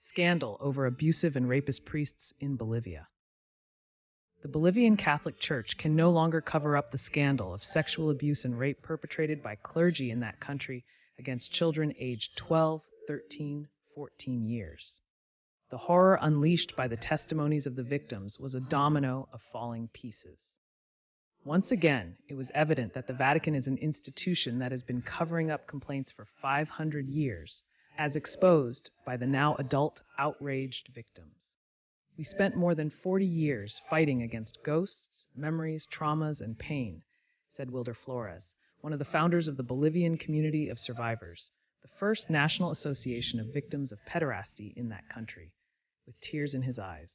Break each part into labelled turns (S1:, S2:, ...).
S1: Scandal over abusive and rapist priests in Bolivia. The Bolivian Catholic Church can no longer cover up the scandal of sexual abuse and rape perpetrated by clergy in that country against children aged 12, 13, 14 years. The horror unleashed by the testimonies of the victims was a domino of falling pieces. Once again, it was evident that the Vatican is an institution that has been covering up complaints for 500 years, as exposed by the now adult, outraged victims. We spent more than 40 years fighting against ghosts, memories, traumas, and pain, said Wilder Flores, one of the founders of the Bolivian Community of Survivors, the first national association of victims of pederasty in that country, with tears in his eyes.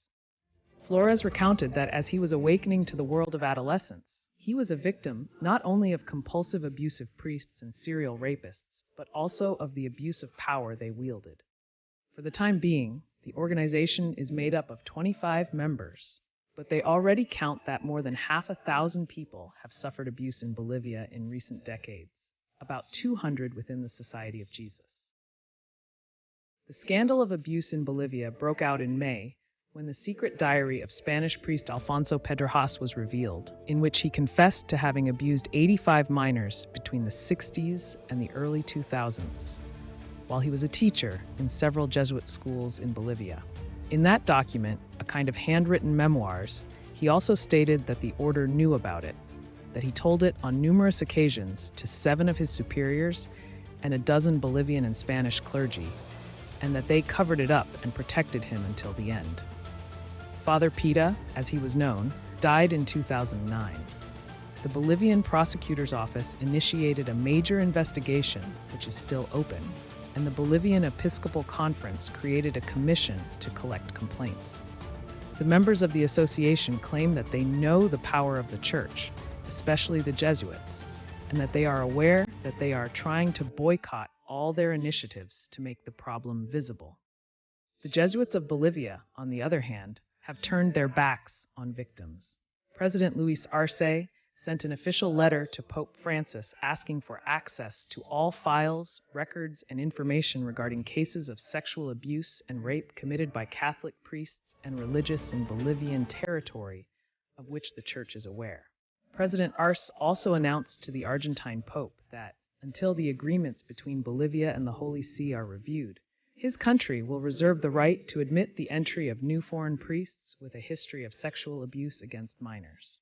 S1: Flores recounted that as he was awakening to the world of adolescence, he was a victim not only of compulsive abusive priests and serial rapists, but also of the abuse of power they wielded. For the time being, the organization is made up of 25 members, but they already count that more than 500,000 people have suffered abuse in Bolivia in recent decades, about 200 within the Society of Jesus. The scandal of abuse in Bolivia broke out in May when the secret diary of Spanish priest Alfonso Pedrajas was revealed, in which he confessed to having abused 85 minors between the 60s and the early 2000s, while he was a teacher in several Jesuit schools in Bolivia. In that document, a kind of handwritten memoirs, he also stated that the order knew about it, that he told it on numerous occasions to 7 of his superiors and a dozen Bolivian and Spanish clergy, and that they covered it up and protected him until the end. Father Pita, as he was known, died in 2009. The Bolivian prosecutor's office initiated a major investigation, which is still open, and the Bolivian Episcopal Conference created a commission to collect complaints. The members of the association claim that they know the power of the church, especially the Jesuits, and that they are aware that they are trying to boycott all their initiatives to make the problem visible. The Jesuits of Bolivia, on the other hand, have turned their backs on victims. President Luis Arce sent an official letter to Pope Francis asking for access to all files, records, and information regarding cases of sexual abuse and rape committed by Catholic priests and religious in Bolivian territory, of which the Church is aware. President Arce also announced to the Argentine Pope that, until the agreements between Bolivia and the Holy See are reviewed, his country will reserve the right to admit the entry of new foreign priests with a history of sexual abuse against minors.